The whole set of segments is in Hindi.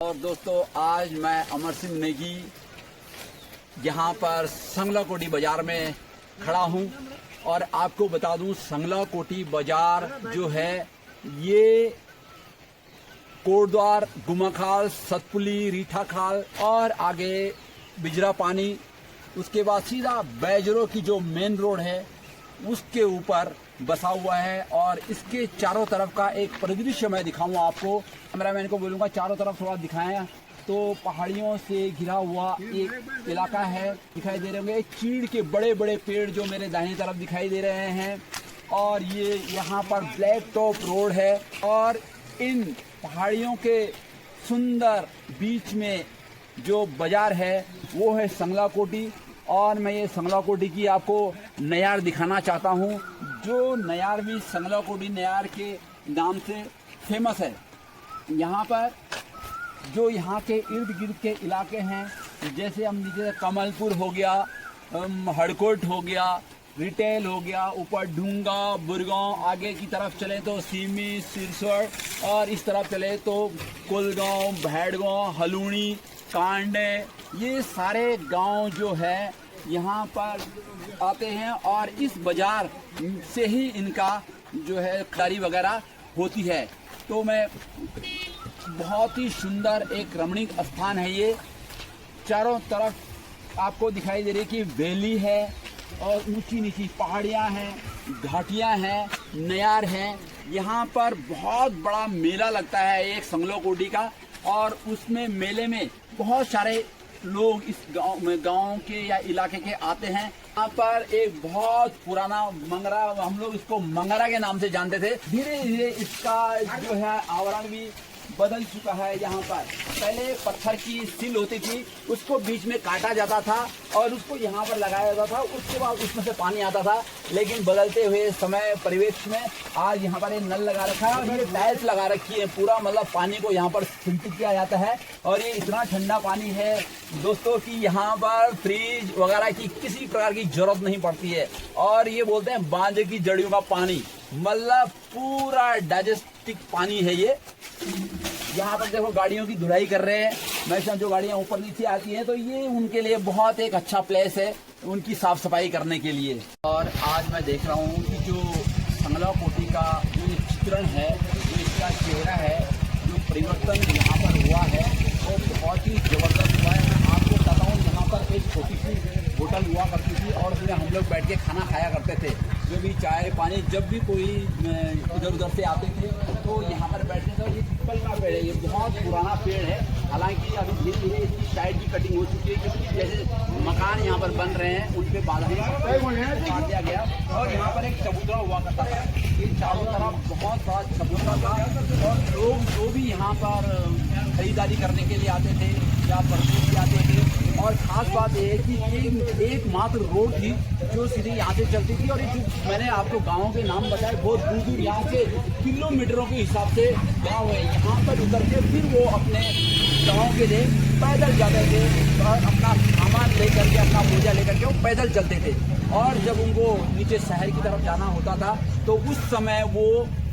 और दोस्तों, आज मैं अमर सिंह नेगी यहाँ पर संगला कोटी बाजार में खड़ा हूँ और आपको बता दूँ, संगला कोटी बाजार जो है ये कोटद्वार, गुमाखाल, सतपुली, रीठा खाल और आगे बिजरा पानी, उसके बाद सीधा बैजरों की जो मेन रोड है उसके ऊपर बसा हुआ है। और इसके चारों तरफ का एक परिदृश्य मैं दिखाऊंगा आपको। कैमरामैन को बोलूँगा चारों तरफ थोड़ा दिखाएं। तो पहाड़ियों से घिरा हुआ एक इलाका है, दिखाई दे रहे होंगे। चीड़ के बड़े बड़े पेड़ जो मेरे दाहिनी तरफ दिखाई दे रहे हैं। और ये यहाँ पर ब्लैक टॉप रोड है और इन पहाड़ियों के सुंदर बीच में जो बाजार है वो है संगला कोटी। और मैं ये संगला कोटी की आपको नयार दिखाना चाहता हूँ, जो नयार भी संगला कोटी नयार के नाम से फेमस है। यहाँ पर जो यहाँ के इर्द गिर्द के इलाके हैं, जैसे हम नीचे कमलपुर हो गया, हड़कोट हो गया, रिटेल हो गया, ऊपर ढूंगा, बुरगांव, आगे की तरफ चले तो सीमी, सिरसौर, और इस तरफ चले तो कुलगांव, भैड़गांव, हलूणी, कांडे, ये सारे गांव जो है यहाँ पर आते हैं। और इस बाजार से ही इनका जो है खरीदारी वगैरह होती है। तो मैं बहुत ही सुंदर एक रमणीक स्थान है ये। चारों तरफ आपको दिखाई दे रही कि वैली है और ऊंची नीची पहाड़ियाँ हैं, घाटियाँ हैं, नयार हैं। यहाँ पर बहुत बड़ा मेला लगता है एक संगला कोटी का, और उसमें मेले में बहुत सारे लोग इस गांव के या इलाके के आते हैं। यहाँ पर एक बहुत पुराना मंगरा, हम लोग इसको मंगरा के नाम से जानते थे। धीरे धीरे इसका जो है आवरण भी बदल चुका है। यहाँ पर पहले पत्थर की सिल होती थी, उसको बीच में काटा जाता था और उसको यहाँ पर लगाया जाता था। उसके बाद उसमें से पानी आता था। लेकिन बदलते हुए समय परिवेश में आज यहाँ पर एक नल लगा रखा है और ये टाइल्स लगा रखी है। पूरा मतलब पानी को यहाँ पर फिल्टर किया जाता है और ये इतना ठंडा पानी है दोस्तों कि यहाँ पर फ्रिज वगैरह की किसी प्रकार की जरूरत नहीं पड़ती है। और ये बोलते हैं बांझ की जड़ियों का पानी, मतलब पूरा डाइजेस्टिक पानी है ये। यहाँ पर देखो गाड़ियों की धुलाई कर रहे हैं। मैं जो गाड़ियाँ ऊपर नीचे आती हैं तो ये उनके लिए बहुत एक अच्छा प्लेस है उनकी साफ सफाई करने के लिए। और आज मैं देख रहा हूँ कि जो संगला कोटी का जो चित्रण है, जो इसका चेहरा है, जो परिवर्तन यहाँ पर हुआ है वो बहुत ही जबरदस्त हुआ है। मैं आपको बताता हूँ, यहाँ पर एक छोटी सी होटल हुआ करती थी और उसमें हम लोग बैठ के खाना खाया करते थे। जो भी चाय पानी, जब भी कोई इधर उधर से आते थे तो यहाँ पर बैठते थे। ये पीपल का पेड़ है, ये बहुत पुराना पेड़ है। हालांकि अभी धीरे धीरे इसकी साइड की कटिंग हो चुकी है, क्योंकि जैसे मकान यहाँ पर बन रहे हैं उन पर बाधा काट दिया गया। और यहाँ पर एक चबूतरा हुआ करता था। ये चारों तरफ बहुत बड़ा चबूतरा था और लोग जो भी यहाँ पर खरीदारी करने के लिए आते थे या परचेज भी आते थे। और खास बात यह है कि एकमात्र रोड थी जो सीधी यहाँ से चलती थी। और ये जो मैंने आपको गाँव के नाम बताए, बहुत दूर दूर यहाँ से किलोमीटरों के हिसाब से गाँव है। यहाँ पर उतर के फिर वो अपने गाँव के लिए पैदल जाते थे और अपना सामान लेकर के, अपना बोझा लेकर के वो पैदल चलते थे। और जब उनको नीचे शहर की तरफ जाना होता था तो उस समय वो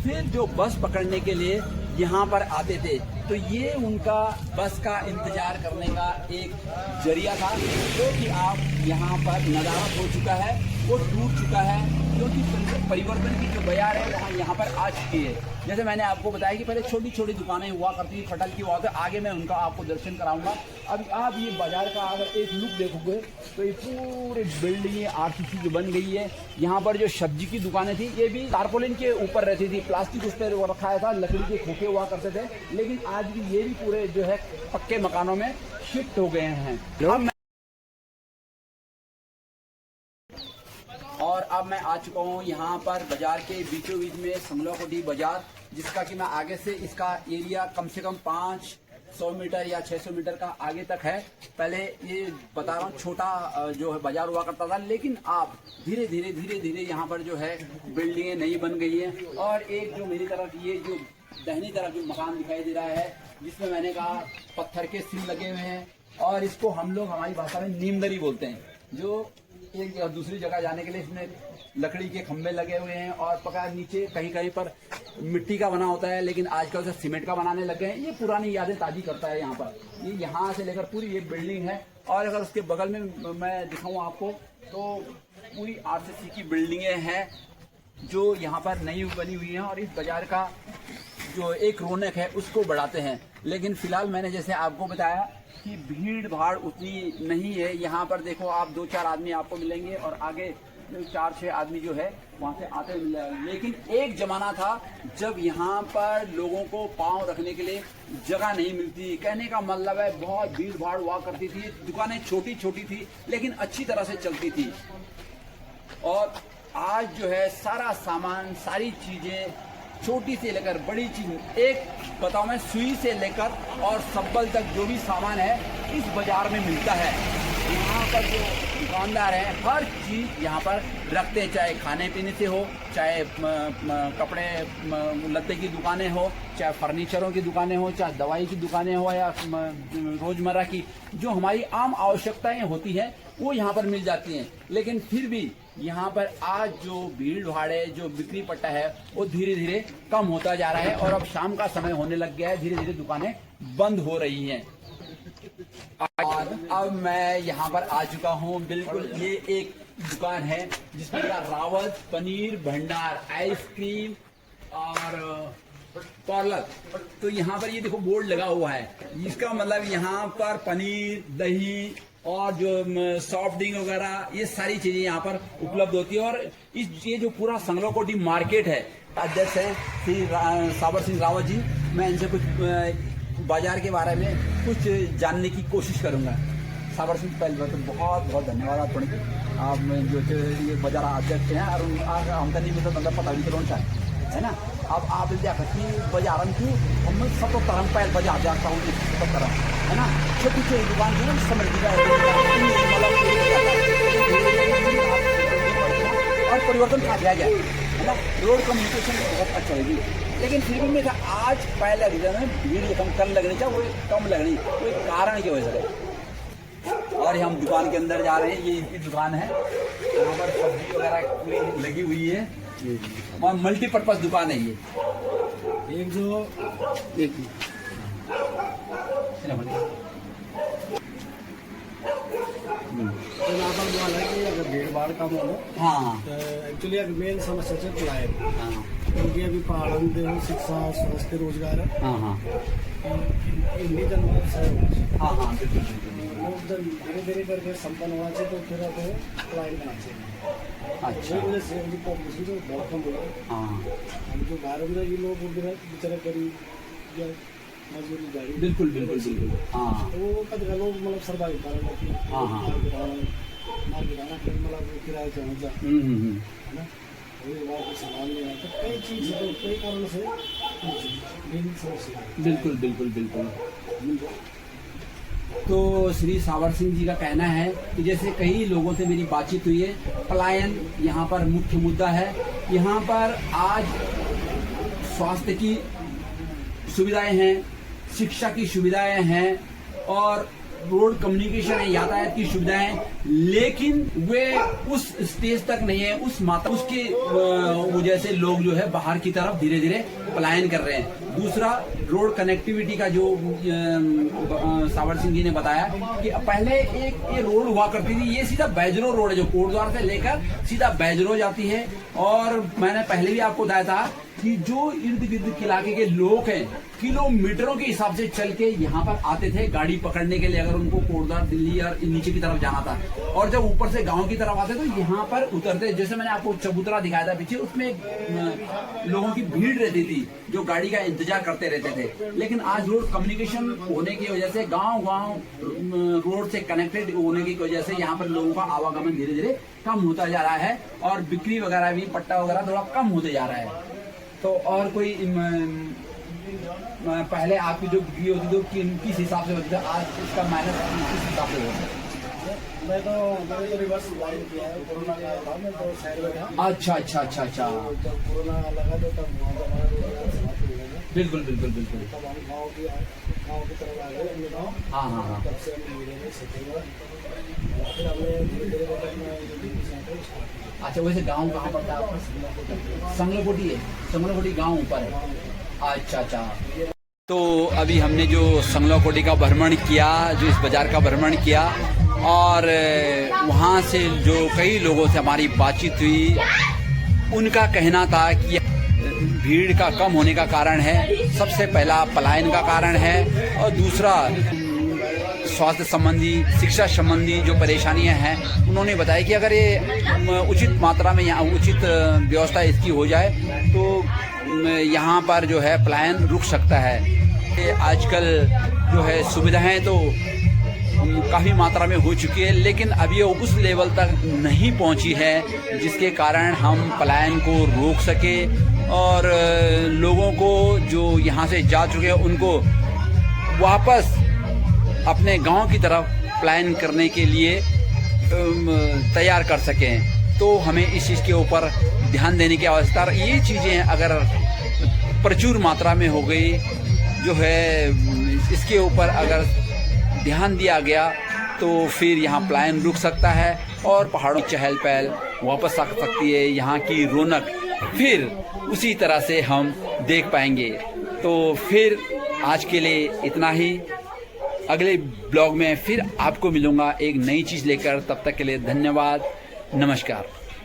फिर जो बस पकड़ने के लिए यहाँ पर आते थे। तो ये उनका बस का इंतजार करने का एक जरिया था, जो कि आप यहाँ पर नदारत हो चुका है, वो टूट चुका है, क्योंकि परिवर्तन की जो बाजार है वहाँ यहाँ पर आ चुकी है। जैसे मैंने आपको बताया कि पहले छोटी छोटी दुकानें हुआ करती थी, फटल की हुआ करती, आगे मैं उनका आपको दर्शन कराऊंगा। अभी आप ये बाजार का अगर एक लुक देखोगे तो ये पूरी बिल्डिंग आरसीसी जो बन गई है। यहाँ पर जो सब्जी की दुकानें थी ये भी तारपोलिन के ऊपर रहती थी, प्लास्टिक उस पर रखा था, लकड़ी के खोखे हुआ करते थे। लेकिन आज भी ये भी पूरे जो है पक्के मकानों में शिफ्ट हो गए हैं। और अब मैं आ चुका हूँ यहाँ पर बाजार के बीचों बीच में संगला कोटी बाजार, जिसका कि मैं आगे से इसका एरिया कम से कम 500 मीटर या 600 मीटर का आगे तक है। पहले ये बता रहा हूँ छोटा जो है बाजार हुआ करता था, लेकिन आप धीरे धीरे यहाँ पर जो है बिल्डिंगें नई बन गई हैं। और एक जो मेरी तरफ ये जो दाहिनी तरफ जो मकान दिखाई दे रहा है, जिसमें मैंने कहा पत्थर के सिल लगे हुए हैं और इसको हम लोग हमारी भाषा में नीमदरी बोलते हैं। जो एक दूसरी जगह जाने के लिए इसमें लकड़ी के खंभे लगे हुए हैं और पका नीचे कहीं कहीं पर मिट्टी का बना होता है, लेकिन आजकल उसे सीमेंट का बनाने लग गए हैं। ये पुरानी यादें ताजी करता है यहाँ पर। ये यहाँ से लेकर पूरी ये बिल्डिंग है, और अगर उसके बगल में मैं दिखाऊं आपको तो पूरी आरसीसी की बिल्डिंगें हैं जो यहाँ पर नई बनी हुई हैं, और इस बाजार का जो एक रौनक है उसको बढ़ाते हैं। लेकिन फिलहाल मैंने जैसे आपको बताया कि भीड़ भाड़ उतनी नहीं है। यहाँ पर देखो आप 2-4 आदमी आपको मिलेंगे, और आगे 4-6 आदमी जो है वहाँ से आते मिल जाएंगे। लेकिन एक जमाना था जब यहाँ पर लोगों को पाँव रखने के लिए जगह नहीं मिलती। कहने का मतलब है बहुत भीड़ भाड़ हुआ करती थी, दुकानें छोटी छोटी थी लेकिन अच्छी तरह से चलती थी। और आज जो है सारा सामान, सारी चीजें, छोटी से लेकर बड़ी चीज, एक बताओ मैं सुई से लेकर और सब्बल तक जो भी सामान है इस बाजार में मिलता है। यहाँ पर जो दुकानदार हैं हर चीज यहाँ पर रखते हैं, चाहे खाने पीने से हो, चाहे कपड़े लत्ते की दुकानें हो, चाहे फर्नीचरों की दुकानें हो, चाहे दवाई की दुकानें हो, या रोजमर्रा की जो हमारी आम आवश्यकताएं होती हैं वो यहाँ पर मिल जाती हैं। लेकिन फिर भी यहाँ पर आज जो भीड़ भाड़े, जो बिक्री पट्टा है वो धीरे धीरे कम होता जा रहा है, और अब शाम का समय होने लग गया है, धीरे धीरे दुकानें बंद हो रही हैं। और अब मैं यहाँ पर आ चुका हूँ, बिल्कुल ये एक दुकान है जिसमें रावत पनीर भंडार, आइसक्रीम और पार्लर। तो यहाँ पर ये देखो बोर्ड लगा हुआ है, इसका मतलब यहाँ पर पनीर, दही और जो सॉफ्ट ड्रिंक वगैरह ये सारी चीजें यहाँ पर उपलब्ध होती है। और ये जो पूरा संगलोकोटी मार्केट है, अध्यक्ष है श्री साबर सिंह रावत जी, मैं इनसे कुछ बाजार के बारे में कुछ जानने की कोशिश करूंगा। साबर सिंह पहले तो बहुत बहुत धन्यवाद आप जो ये बाजार अध्यक्ष हैं, और हमका नहीं मतलब पता नहीं कौन सा है ना। अब आप देखा कि बाजार में क्यों हम 77 पहले बाजार जाता हूँ, 77 है ना, छोटी छोटी दुकान जो समझ और परिवर्तन आ गया है ना। रोड कम्युनिकेशन बहुत अच्छा होगी, लेकिन फिर भी मैं आज पहले भीड़ कम लगनी चाहिए, वो कम लगनी, कोई कारण की वजह से। और हम दुकान के अंदर जा रहे हैं, ये इनकी दुकान है, यहाँ पर सब्जी वगैरह पूरी लगी हुई है, और मल्टीपर्पज दुकान है ये। एक जो एक अगर भीड़ भाड़ कम हो, हाँ एक्चुअली अगर मेन समस्या से पढ़ाई, क्योंकि अभी पहाड़ों में शिक्षा, स्वास्थ्य, रोजगार, इन्हीं जन हाँ हाँ धीरे धीरे करके संपन्न होना चाहिए, तो फिर अब पढ़ाई करना चाहिए। अच्छा, वजह से उनकी पॉपुलेशन तो बहुत कम हो गई। हम जो बाहर में ये लोग बेचारे गरीब या मजदूरी गाड़ी, बिल्कुल बिल्कुल बिल्कुल, हाँ तो वो कभी लोग मतलब सर्वाइव कर रहे हैं। हाँ हाँ मार्केट आना फिर मतलब किराए चढ़ा है ना, वही बात सवाल नहीं है। तो कई चीज़ तो कई कारण से बिल्कुल बिल्कुल बिल्कुल। तो श्री सावर सिंह जी का कहना है कि जैसे कई लोगों से मेरी बातचीत हुई है, पलायन यहाँ पर मुख्य मुद्दा है। यहाँ पर आज स्वास्थ्य की सुविधाएं हैं, शिक्षा की सुविधाएं हैं, और रोड कम्युनिकेशन है, यातायात की सुविधाएं, लेकिन वे उस स्टेज तक नहीं है, उस मात्रा, उसके वजह से लोग जो है बाहर की तरफ धीरे धीरे पलायन कर रहे हैं। दूसरा, रोड कनेक्टिविटी का जो सावर सिंह जी ने बताया कि पहले एक ये रोड हुआ करती थी, ये सीधा बैजरो रोड है जो कोटद्वार से लेकर सीधा बैजरो जाती है। और मैंने पहले भी आपको बताया था कि जो इर्द गिर्द इलाके के लोग हैं किलोमीटरों के हिसाब से चल के यहाँ पर आते थे गाड़ी पकड़ने के लिए, अगर उनको कोटद्वार, दिल्ली और नीचे की तरफ जाना था। और जब ऊपर से गांव की तरफ आते तो यहाँ पर उतरते, जैसे मैंने आपको चबूतरा दिखाया था पीछे, उसमें लोगों की भीड़ रहती थी जो गाड़ी का इंतजार करते रहते थे। लेकिन आज रोड कम्युनिकेशन होने की वजह से, गाँव रोड से कनेक्टेड होने की वजह से यहाँ पर लोगों का आवागमन धीरे धीरे कम होता जा रहा है, और बिक्री वगैरह भी, पट्टा वगैरह थोड़ा कम होते जा रहा है। तो और कोई पहले आपकी जो बिक्री होती थी किस हिसाब से होती था, आज इसका माइनस किस हिसाब से होता है? मैंने तो रिवर्स किया है, कोरोना का था, मैं तो शहर में था। अच्छा अच्छा अच्छा अच्छा, जब कोरोना लगा तो तब बिल्कुल बिल्कुल बिल्कुल, तब हम गाँव की गाँव की तरफ आ गए अन्य गाँव। हाँ हाँ हाँ। तब से हम धीरे धीरे सीखेंगे और फिर हमने धीरे धीरे करके अपना जो बिजनेस है वो स्टार्ट किया। अच्छा, वैसे गांव कहाँ पड़ता है आपका? संगलकोटी है, संगलकोटी गांव ऊपर है। अच्छा अच्छा। तो अभी हमने जो संगलकोटी का भ्रमण किया, जो इस बाज़ार का भ्रमण किया, और वहाँ से जो कई लोगों से हमारी बातचीत हुई, उनका कहना था कि भीड़ का कम होने का कारण है, सबसे पहला पलायन का कारण है, और दूसरा स्वास्थ्य संबंधी, शिक्षा संबंधी जो परेशानियां हैं। उन्होंने बताया कि अगर ये उचित मात्रा में यहाँ उचित व्यवस्था इसकी हो जाए तो यहाँ पर जो है पलायन रुक सकता है। आजकल जो है सुविधाएं तो काफ़ी मात्रा में हो चुकी है, लेकिन अभी ये उस लेवल तक नहीं पहुँची है जिसके कारण हम पलायन को रोक सके और लोगों को जो यहाँ से जा चुके हैं उनको वापस अपने गांव की तरफ पलायन करने के लिए तैयार कर सकें। तो हमें इस चीज़ के ऊपर ध्यान देने की आवश्यकता है। ये चीज़ें अगर प्रचुर मात्रा में हो गई जो है, इसके ऊपर अगर ध्यान दिया गया तो फिर यहाँ पलायन रुक सकता है और पहाड़ों की चहल पहल वापस आ सकती है, यहाँ की रौनक फिर उसी तरह से हम देख पाएंगे। तो फिर आज के लिए इतना ही। अगले ब्लॉग में फिर आपको मिलूंगा एक नई चीज़ लेकर। तब तक के लिए धन्यवाद, नमस्कार।